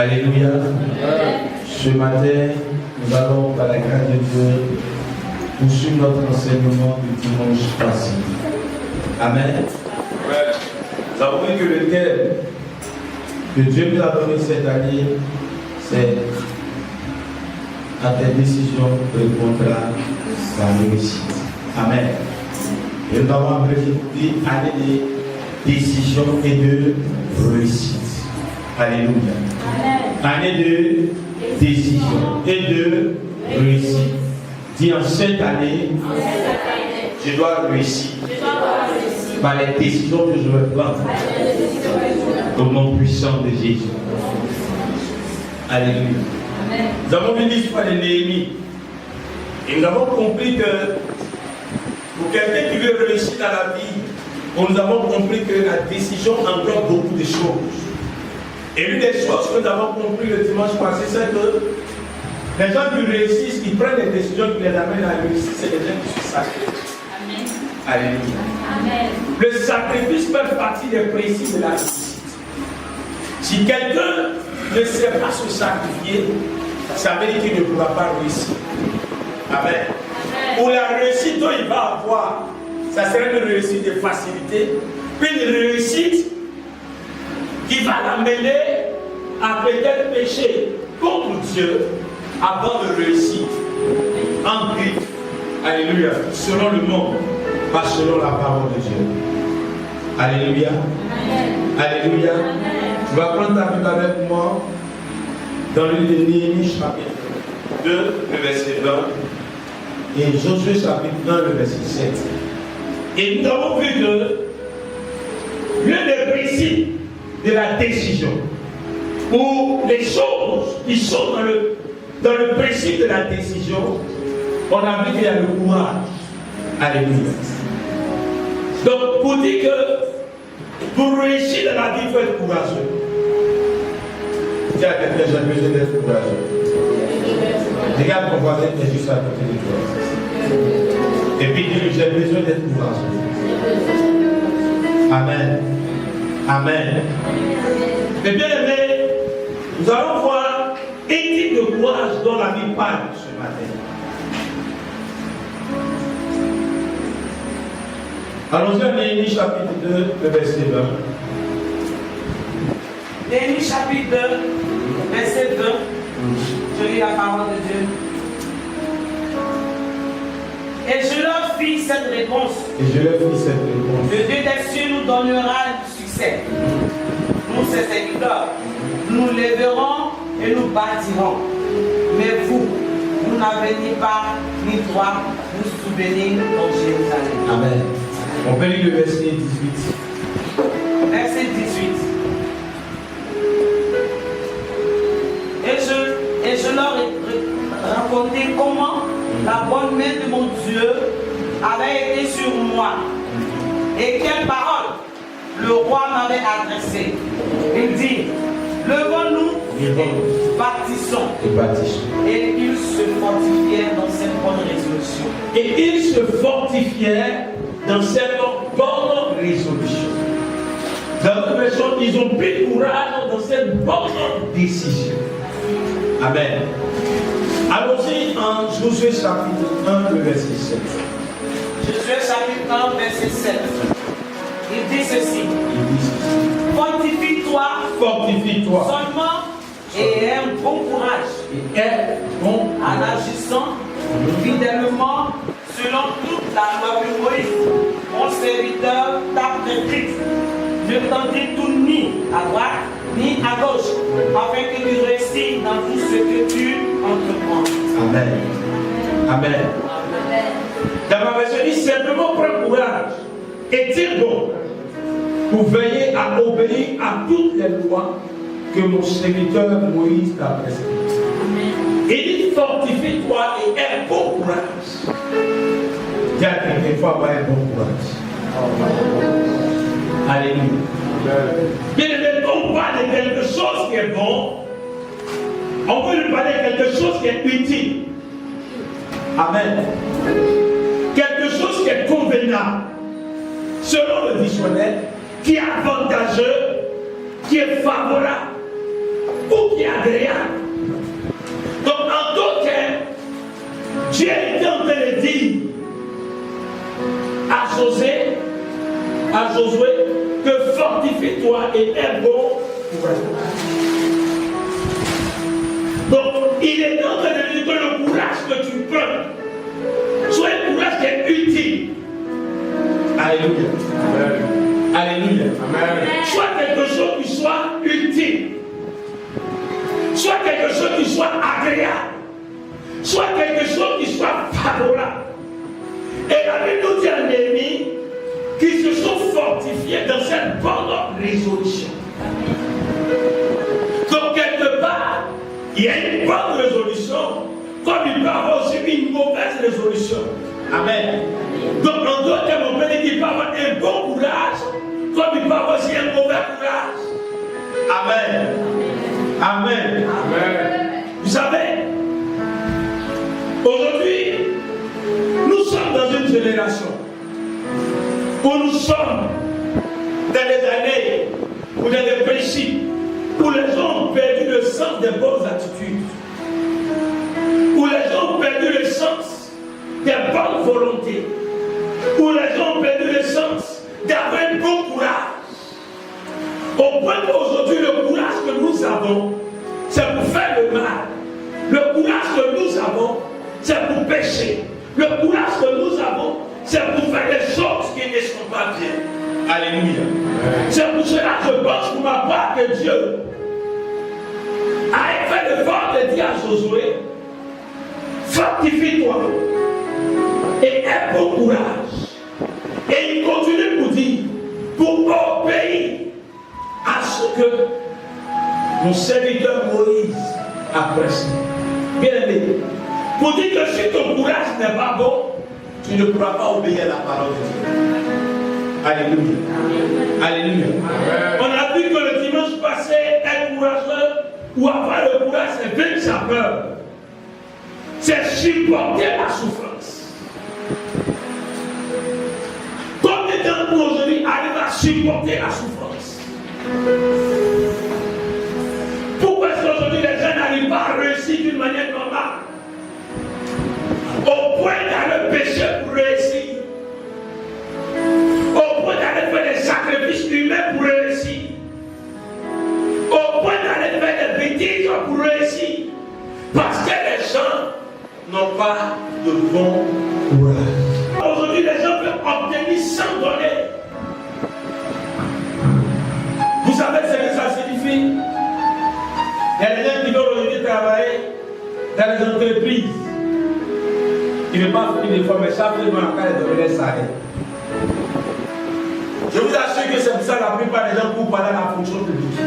Alléluia. Ce matin, nous allons, par la grâce de Dieu, poursuivre notre enseignement du dimanche passé. Amen. Nous avons vu que le thème que Dieu nous a donné cette année, c'est à tes décisions répondra sa réussite. Amen. Et nous avons dit année de décision et de réussite. Alléluia. Année de décision et de réussite. Dis en cette année, je dois réussir par les décisions que je vais prendre au nom puissant de Jésus. Alléluia. Nous avons vu l'histoire de Néhémie et nous avons compris que pour quelqu'un qui veut réussir dans la vie, nous avons compris que la décision englobe beaucoup de choses. Et l'une des choses que nous avons compris le dimanche passé, c'est que les gens qui réussissent, qui prennent des décisions qui les amènent à réussir, c'est les gens qui se sacrifient. Amen. Alléluia. Amen. Le sacrifice fait partie des principes de la réussite. Si quelqu'un ne sait pas se sacrifier, ça veut dire qu'il ne pourra pas réussir. Amen. Pour la réussite dont il va avoir, ça serait une réussite de facilité, puis une réussite qui va l'amener à peut-être pécher contre Dieu avant de réussir en Christ. Alléluia. Selon le monde, pas selon la parole de Dieu. Alléluia. Amen. Alléluia. Amen. Tu vas prendre ta Bible avec moi dans le livre de Néhémie chapitre 2, le verset 20 et Josué chapitre 1, le verset 7. Et nous avons vu que l'un des principes de la décision, ou les choses qui sont dans le principe de la décision, on a vu qu'il y a le courage. Alléluia. Donc, pour dire que pour réussir dans la vie, il faut être courageux. Dis à quelqu'un, j'ai besoin d'être courageux. Regarde ton voisin qui est juste à côté de toi. Et puis dis-lui, j'ai besoin d'être courageux. Amen. Amen. Mais bien aimé, nous allons voir un type de courage dont la vie parle ce matin. Allons-y à Néhémie chapitre 2, le verset 20. Néhémie chapitre 2, verset 20. Je lis la parole de Dieu. Et je leur fis cette réponse. Le Dieu des cieux nous donnera du succès. Nous, ses serviteurs, nous lèverons et nous bâtirons. Mais vous n'avez ni part ni droit vous souvenir en Jérusalem. Amen. On peut lire le verset 18. Verset 18. Et je leur ai raconté comment la bonne main de mon Dieu avait été sur moi. Et quelle parole le roi m'avait adressée. Il dit, levons-nous et bâtissons. Et ils se fortifièrent dans cette bonne résolution. Et ils se fortifièrent dans cette bonne résolution. Dans notre version, ils ont pris courage dans cette bonne décision. Amen. Allons-y en Josué chapitre 1, le verset 7. Josué chapitre 1, verset 7. Il dit ceci. Fortifie-toi seulement et aie un bon courage. En agissant fidèlement selon toute la loi de Moïse, mon serviteur t'a prescrite. Ne t'en tout ni à droite ni à gauche, afin que tu réussisses dans tout ce que tu entreprends. Amen. Amen. Dans ma version, il dit simplement prends courage et tire bon pour veiller à obéir à toutes les lois que mon serviteur Moïse t'a prescrites. Il dit fortifie-toi et aie bon courage. Dis à quelqu'un, il faut avoir un bon courage. Alléluia. Bien aimé, on parle de quelque chose qui est bon, on peut lui parler de quelque chose qui est utile. Amen. Quelque chose qui est convenable, selon le dictionnaire, qui est avantageux, qui est favorable. ou qui est agréable. Donc en d'autres termes, Dieu était en train de dire à Josué que fortifie-toi et aie bon courage. Donc il est en train de dire que le courage que tu prends soit un courage qui est utile. Alléluia. Amen. Alléluia. Amen. Soit quelque chose qui soit utile. Soit quelque chose qui soit agréable. Soit quelque chose qui soit favorable. Et la Bible nous dit à Néhémie qu'ils se sont fortifiés dans cette bonne résolution. Donc quelque part, il y a une bonne résolution, comme il peut y avoir aussi une mauvaise résolution. Amen. Donc en d'autres termes, on peut dire qu'il peut y avoir un bon courage, comme il peut y avoir aussi un mauvais courage. Amen. Amen. Amen. Vous savez, aujourd'hui, nous sommes dans une génération où nous sommes dans des années ou dans des principes où les gens ont perdu le sens des bonnes attitudes, où les gens ont perdu le sens des bonnes volontés, où les gens ont perdu le sens d'avoir un bon courage. Au point qu'aujourd'hui, le courage que nous avons, c'est pour faire le mal. Le courage que nous avons, c'est pour pécher. Le courage que nous avons, c'est pour faire des choses qui ne sont pas bien. Alléluia. C'est pour cela que je pense pour ma part que Dieu a fait l'effort de dire à Josué, fortifie-toi et aie bon courage. Et il continue pour dire, pour obéir à ce que mon serviteur Moïse a prescrit. Bien aimé, pour dire que si ton courage n'est pas bon, tu ne pourras pas obéir à la parole de Dieu. Alléluia. Alléluia. On a vu que le dimanche passé, être courageux ou avoir le courage, c'est vaincre sa peur. C'est supporter la souffrance. Combien d'entre nous aujourd'hui arrivent à supporter la souffrance? Pourquoi est-ce qu'aujourd'hui les gens n'arrivent pas à réussir d'une manière normale? Au point d'aller pécher pour réussir. Au point d'aller faire des sacrifices humains pour réussir. Au point d'aller faire des bêtises pour réussir. Parce que les gens n'ont pas de bon courage. Aujourd'hui, les gens peuvent obtenir sans donner. Vous savez ce que ça signifie? Il y a des gens qui veulent aujourd'hui travailler dans les entreprises. Il ne veut pas finir des fois, mais chaque fois, il va encore donner les salaires. Je vous assure que c'est pour ça que la plupart des gens courent pendant la fonction publique.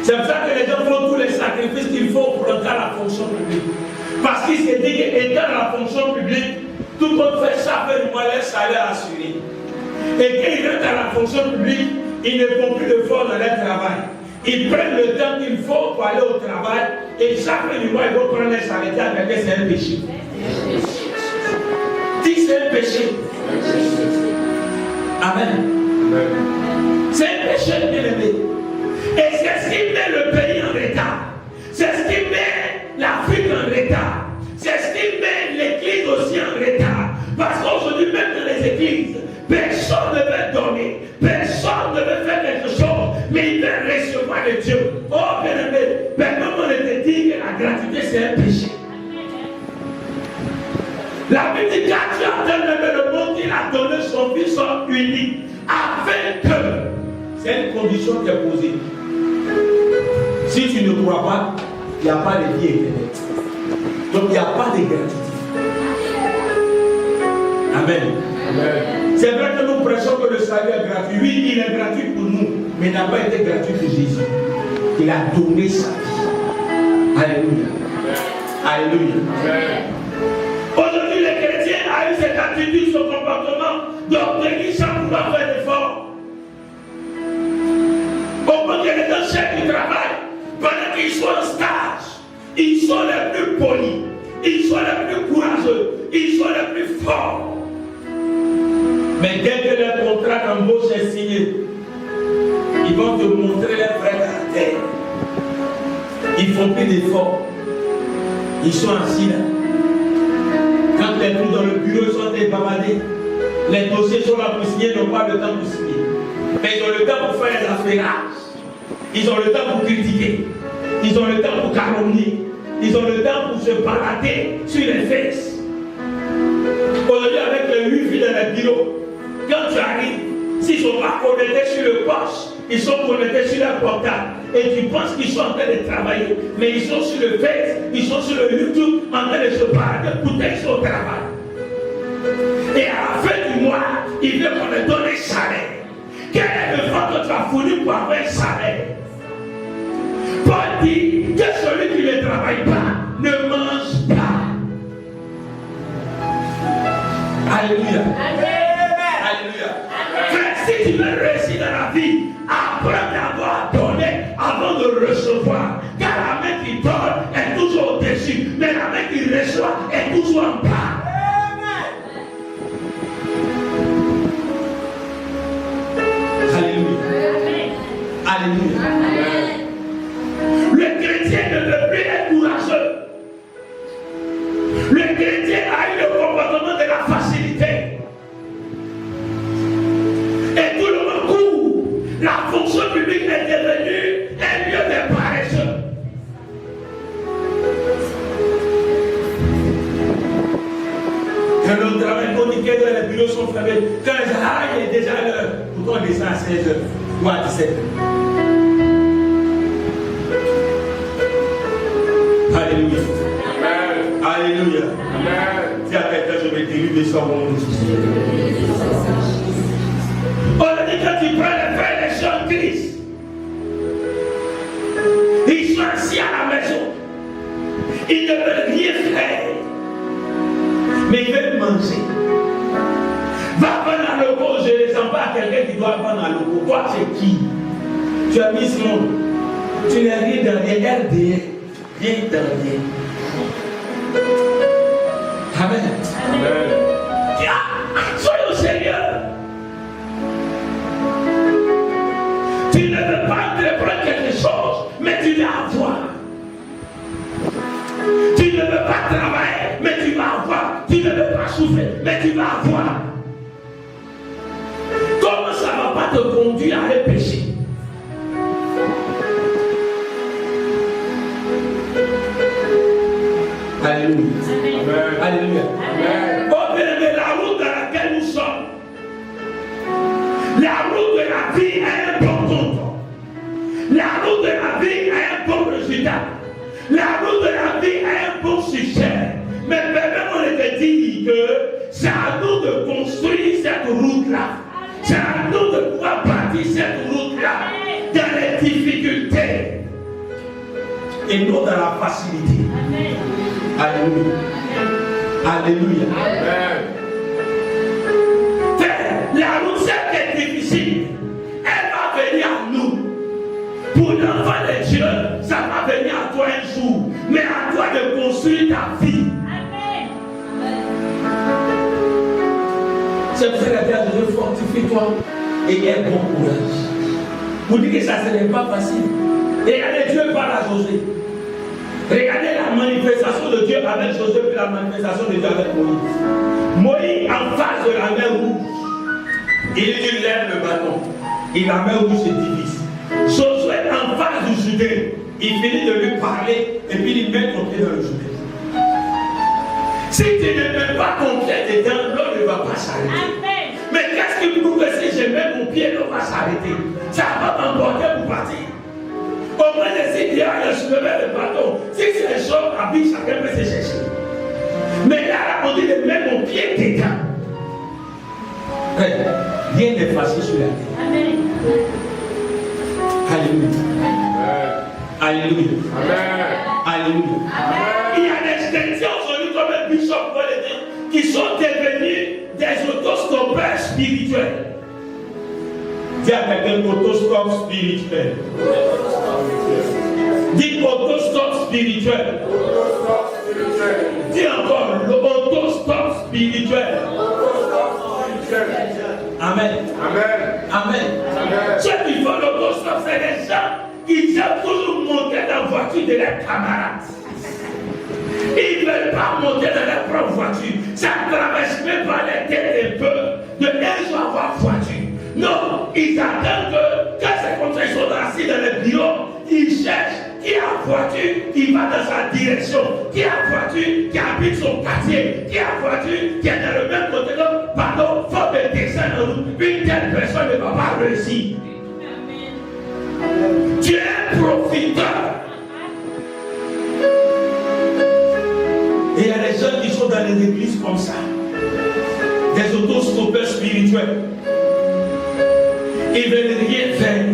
C'est pour ça que les gens font tous les sacrifices qu'il faut pour entrer à la fonction publique. Parce qu'il s'est dit qu'étant dans la fonction publique, tout le monde fait chaque fin du mois leur salaire assuré. Et quand ils rentrent à la fonction publique, ils ne font plus de force dans leur travail. Ils prennent le temps qu'il faut pour aller au travail et chaque fin du mois, ils vont prendre les salaires avec eux, c'est un péché. Dis c'est un péché. Amen. C'est un péché bien aimé. Et c'est ce qui met le pays en retard. C'est ce qui met l'Afrique en retard. C'est ce qui met l'église aussi en retard. Parce qu'aujourd'hui, même dans les églises, personne ne veut donner. Personne ne veut faire quelque chose. Mais il veut recevoir de Dieu. Oh bien aimé, maintenant on était dit que la gratuité c'est un péché. La Bible dit qu'à Dieu a tellement aimé le monde qu'il a donné son Fils unique. Afin que, c'est une condition qui est posée. Si tu ne crois pas, il n'y a pas de vie éternelle. Donc il n'y a pas de gratuité. Amen. Amen. C'est vrai que nous prêchons que le salut est gratuit. Oui, il est gratuit pour nous, mais il n'a pas été gratuit pour Jésus. Il a donné sa vie. Alléluia. Alléluia. Amen. Aujourd'hui, les chrétiens ont eu cette attitude, ce comportement d'obtenir sans pouvoir faire d'effort. Au point que les gens cherchent du travail, pendant qu'ils sont en stage, ils sont les plus polis, ils sont les plus courageux, ils sont les plus forts. Mais dès que le contrat d'embauche est signé, ils vont te montrer leur vrai caractère. Ils font plus d'efforts. Ils sont assis là. Quand les trucs dans le bureau sont débavardés, les dossiers sont là pour signer, ils n'ont pas le temps pour signer. Mais ils ont le temps pour faire les affairages. Ils ont le temps pour critiquer. Ils ont le temps pour calomnier. Ils ont le temps pour se balader sur les fesses. Aujourd'hui, avec les 8 filles dans les bureaux, quand tu arrives, s'ils ne sont pas connectés sur le poste, ils sont connectés sur leur portable. Et tu penses qu'ils sont en train de travailler. Mais ils sont sur le Face, ils sont sur le YouTube en train de se balader. Pourtant, ils sont au travail. Et à la fin du mois, il veut qu'on leur donne un salaire. Quel est le temps que tu as fourni pour avoir un salaire? Paul dit que celui qui ne travaille pas ne mange pas. Alléluia. Alléluia. Frère, si tu veux réussir dans la vie, apprends d'avoir donné avant de recevoir. Car la main qui donne est toujours au-dessus, mais la main qui reçoit est toujours en bas. Alléluia. Alléluia. Le chrétien ne veut plus être courageux. Le chrétien a eu le comportement de la facilité. Et tout le monde court. La fonction publique est devenue un lieu de paresseux. Quand on travaille, on dit que les bureaux sont fermés. Quand il est déjà l'heure, pourquoi on descend à 16h ou à 17h? Alléluia. Amen. Alléluia. Amen. Dis à quelqu'un, je vais dériver sur mon esprit. On a dit quand tu prends les frères et les sœurs de Christ, ils sont assis à la maison. Ils ne veulent rien faire. Mais ils veulent manger. Va prendre un logo, je ne sens pas à quelqu'un qui doit prendre un logo. Toi, c'est qui? Tu as mis ce nom. Tu n'es rien dans les RDR. Rien dans rien. Amen. Amen. Soyez au Seigneur. Tu ne veux pas entreprendre quelque chose, mais tu vas avoir. Tu ne veux pas travailler, mais tu vas avoir. Tu ne veux pas souffrir, mais tu vas avoir. Comment ça ne va pas te conduire à un péché? Alléluia. Amen. Alléluia. Amen. Oh bien-aimé, la route dans laquelle nous sommes, la route de la vie a un bon compte. La route de la vie a un bon résultat. La route de la vie a un bon succès. Mais permets-moi de te dire que c'est à nous de construire cette route-là. C'est à nous de pouvoir bâtir cette route-là dans les difficultés et non dans la facilité. Amen. Alléluia. Alléluia. Amen. La route, c'est difficile. Elle va venir à nous. Pour l'enfant de Dieu, ça va venir à toi un jour. Mais à toi de construire ta vie. Amen. C'est pour ça que Dieu fortifie-toi et aie bon courage. Vous dites que ça ne serait pas facile. Regardez, Dieu parle à Josué. Regardez la manifestation de Dieu avec Josué et la manifestation de Dieu avec Moïse. Moïse en face de la mer rouge. Il lui lève le bâton. Et la mer rouge se divise. Josué en face du Jourdain. Il finit de lui parler et puis il met ton pied dans le Jourdain. Si tu ne mets pas ton pied dedans, l'eau ne va pas s'arrêter. Mais qu'est-ce qui prouve que si je mets mon pied, l'eau va s'arrêter? Ça va m'emporter pour partir. Au moins de ces dieux, je soulevais le bâton. Si c'est les choses à vie, chacun peut se chercher. Mais là, on dit de mettre mon pied dedans. Rien n'est facile sur la terre. Amen. Alléluia. Alléluia. Alléluia. Il y a des chrétiens aujourd'hui comme le bishop qui sont devenus des autostoppeurs spirituels. Dis à quelqu'un autostop spirituel. Dis autostop spirituel. Dis encore l'autostop spirituel. Amen. Amen. Amen. Ceux qui font l'autostop, c'est des gens ils aiment toujours monter dans la voiture de leurs camarades. Ils ne veulent pas monter dans leur propre voiture. Ça ne traverse même pas les têtes un peu de un jour avoir voiture. Non, ils attendent que quand c'est comme ça, ils sont assis dans les bureaux, ils cherchent qui a voiture qui va dans sa direction, qui a voiture qui habite son quartier, qui a voiture qui est dans le même côté. Donc, pardon, il faut me descendre en route. Une telle personne ne va pas réussir. Tu es un profiteur. Et il y a des gens qui sont dans les églises comme ça, des autostoppeurs spirituels. Ils ne veulent rien faire.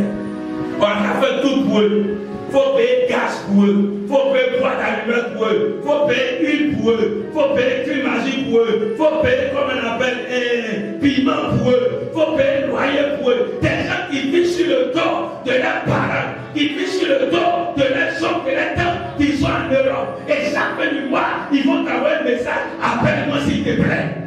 On a fait tout pour eux. Il faut payer gaz pour eux. Il faut payer boîte d'allumette pour eux. Il faut payer huile pour eux. Il faut payer climagie pour eux. Il faut payer, comme on appelle, piment pour eux. Il faut payer loyer pour eux. Des gens qui vivent sur le dos de leurs parents, qui vivent sur le dos de leurs oncles et leurs tantes qui sont en Europe. Et chaque fin du mois, ils vont t'envoyer un message. Appelle-moi s'il te plaît.